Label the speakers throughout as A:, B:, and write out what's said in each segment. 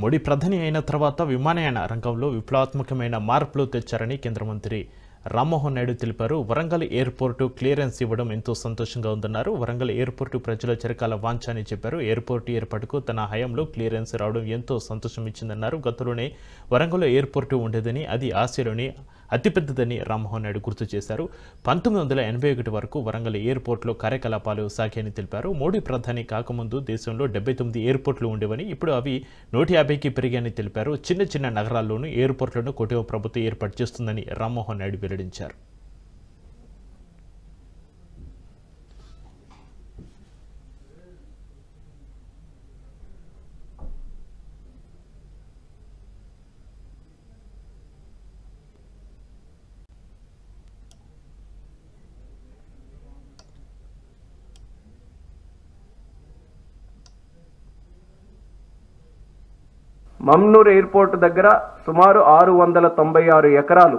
A: మోడీ ప్రధాని అయిన తర్వాత విమానయాన రంగంలో విప్లవాత్మకమైన మార్పులు తెచ్చారని కేంద్ర మంత్రి రామ్మోహన్ నాయుడు తెలిపారు. వరంగల్ ఎయిర్పోర్టు క్లియరెన్స్ ఇవ్వడం ఎంతో సంతోషంగా ఉందన్నారు. వరంగల్ ఎయిర్పోర్టు ప్రజల చిరకాల వాంఛ అని చెప్పారు. ఎయిర్పోర్టు ఏర్పాటుకు తన హయాంలో క్లియరెన్స్ రావడం ఎంతో సంతోషం ఇచ్చిందన్నారు. గతంలోనే వరంగల్ ఎయిర్పోర్టు ఉండేదని, అది ఆసియాలోని అతిపెద్దదని రామ్మోహన్ నాయుడు గుర్తు చేశారు. 1981 వరకు వరంగల్ ఎయిర్పోర్టులో కార్యకలాపాలు సాగాయని తెలిపారు. మోడీ ప్రధాని కాకముందు దేశంలో 79 ఎయిర్పోర్టులు ఉండేవని, ఇప్పుడు అవి 150కి పెరిగాయని తెలిపారు. చిన్న చిన్న నగరాల్లోనూ ఎయిర్పోర్టులను కూటమి ప్రభుత్వం ఏర్పాటు చేస్తుందని రామ్మోహన్ నాయుడు వెల్లడించారు.
B: మమ్నూర్ ఎయిర్పోర్ట్ దగ్గర సుమారు 696 ఎకరాలు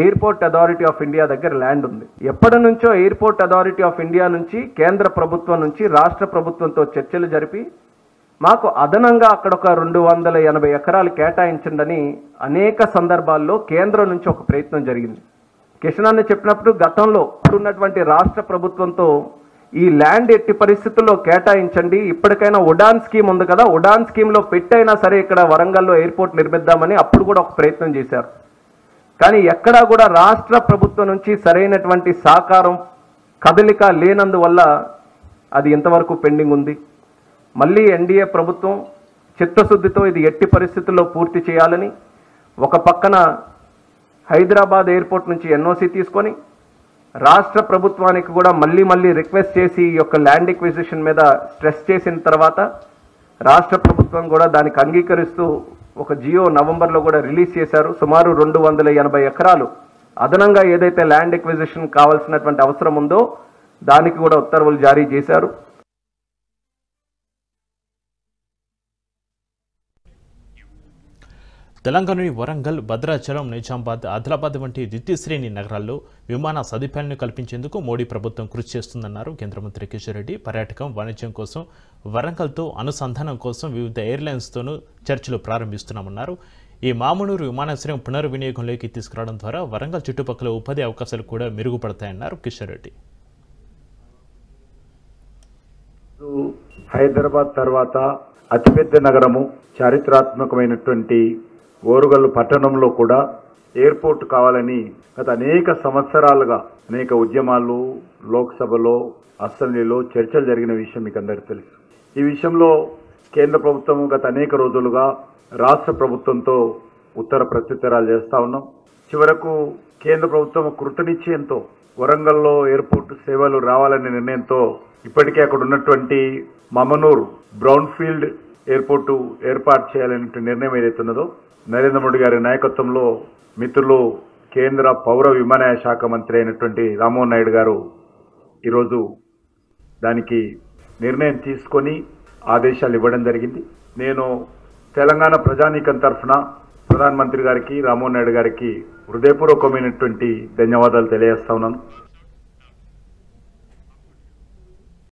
B: ఎయిర్పోర్ట్ అథారిటీ ఆఫ్ ఇండియా దగ్గర ల్యాండ్ ఉంది. ఎప్పటి నుంచో ఎయిర్పోర్ట్ అథారిటీ ఆఫ్ ఇండియా నుంచి కేంద్ర ప్రభుత్వం నుంచి రాష్ట్ర ప్రభుత్వంతో చర్చలు జరిపి మాకు అదనంగా అక్కడ ఒక 280 ఎకరాలు కేటాయించండి అనేక సందర్భాల్లో కేంద్రం నుంచి ఒక ప్రయత్నం జరిగింది. కిషన్ అన్న చెప్పినప్పుడు గతంలో ఉన్నటువంటి రాష్ట్ర ప్రభుత్వంతో ఈ ల్యాండ్ ఎట్టి పరిస్థితుల్లో కేటాయించండి, ఇప్పటికైనా ఉడాన్ స్కీమ్ ఉంది కదా, ఉడాన్ స్కీమ్లో పెట్టైనా సరే ఇక్కడ వరంగల్లో ఎయిర్పోర్ట్ నిర్మిద్దామని అప్పుడు కూడా ఒక ప్రయత్నం చేశారు. కానీ ఎక్కడా కూడా రాష్ట్ర ప్రభుత్వం నుంచి సరైనటువంటి సహకారం కదలిక లేనందువల్ల అది ఇంతవరకు పెండింగ్ ఉంది. మళ్ళీ ఎన్డీఏ ప్రభుత్వం చిత్తశుద్ధితో ఇది ఎట్టి పరిస్థితుల్లో పూర్తి చేయాలని ఒక పక్కన హైదరాబాద్ ఎయిర్పోర్ట్ నుంచి ఎన్ఓసి తీసుకొని రాష్ట్ర ప్రభుత్వానికి కూడా మళ్ళీ రిక్వెస్ట్ చేసి ఈ యొక్క ల్యాండ్ ఎక్విజిషన్ మీద స్ట్రెస్ చేసిన తర్వాత రాష్ట్ర ప్రభుత్వం కూడా దానికి అంగీకరిస్తూ ఒక జియో నవంబర్లో కూడా రిలీజ్ చేశారు. సుమారు 280 ఎకరాలు అదనంగా ఏదైతే ల్యాండ్ ఎక్విజిషన్ కావాల్సినటువంటి అవసరం ఉందో దానికి కూడా ఉత్తర్వులు జారీ చేశారు.
A: తెలంగాణలోని వరంగల్, భద్రాచలం, నిజామాబాద్, ఆదిలాబాద్ వంటి ద్వితీయ శ్రేణి నగరాల్లో విమాన సదుపాయాలను కల్పించేందుకు మోడీ ప్రభుత్వం కృషి చేస్తుందన్నారు కేంద్ర మంత్రి కిషన్ రెడ్డి. పర్యాటకం, వాణిజ్యం కోసం వరంగల్తో అనుసంధానం కోసం వివిధ ఎయిర్లైన్స్తోనూ చర్చలు ప్రారంభిస్తున్నామన్నారు. ఈ మామునూరు విమానాశ్రయం పునర్వినియోగంలోకి తీసుకురావడం ద్వారా వరంగల్ చుట్టుపక్కల ఉపాధి అవకాశాలు కూడా మెరుగుపడతాయన్నారు కిషన్ రెడ్డి.
C: హైదరాబాద్ తర్వాత అతిపెద్ద నగరము, చారిత్రాత్మకమైనటువంటి ఓరుగల్లు పట్టణంలో కూడా ఎయిర్పోర్ట్ కావాలని గత అనేక సంవత్సరాలుగా అనేక ఉద్యమాలు, లోక్సభలో, అసెంబ్లీలో చర్చలు జరిగిన విషయం మీకు అందరికీ తెలుసు. ఈ విషయంలో కేంద్ర ప్రభుత్వం గత అనేక రోజులుగా రాష్ట్ర ప్రభుత్వంతో ఉత్తర ప్రత్యుత్తరాలు చేస్తా ఉన్నాం. చివరకు కేంద్ర ప్రభుత్వం కృతనిశ్చయంతో వరంగల్లో ఎయిర్పోర్ట్ సేవలు రావాలనే నిర్ణయంతో ఇప్పటికే అక్కడ ఉన్నటువంటి మమనూర్ బ్రౌన్ ఫీల్డ్ ఎయిర్పోర్టు ఏర్పాటు చేయాలనే నిర్ణయం ఏదైతున్నదో నరేంద్ర మోడీ గారి నాయకత్వంలో మిత్రులు కేంద్ర పౌర విమానయాన శాఖ మంత్రి అయినటువంటి రామ్మోహన్ నాయుడు గారు ఈరోజు దానికి నిర్ణయం తీసుకొని ఆదేశాలు ఇవ్వడం జరిగింది. నేను తెలంగాణ ప్రజానీకం తరఫున ప్రధానమంత్రి గారికి, రామ్మోహన్ నాయుడు గారికి హృదయపూర్వకమైనటువంటి ధన్యవాదాలు తెలియజేస్తా ఉన్నాను.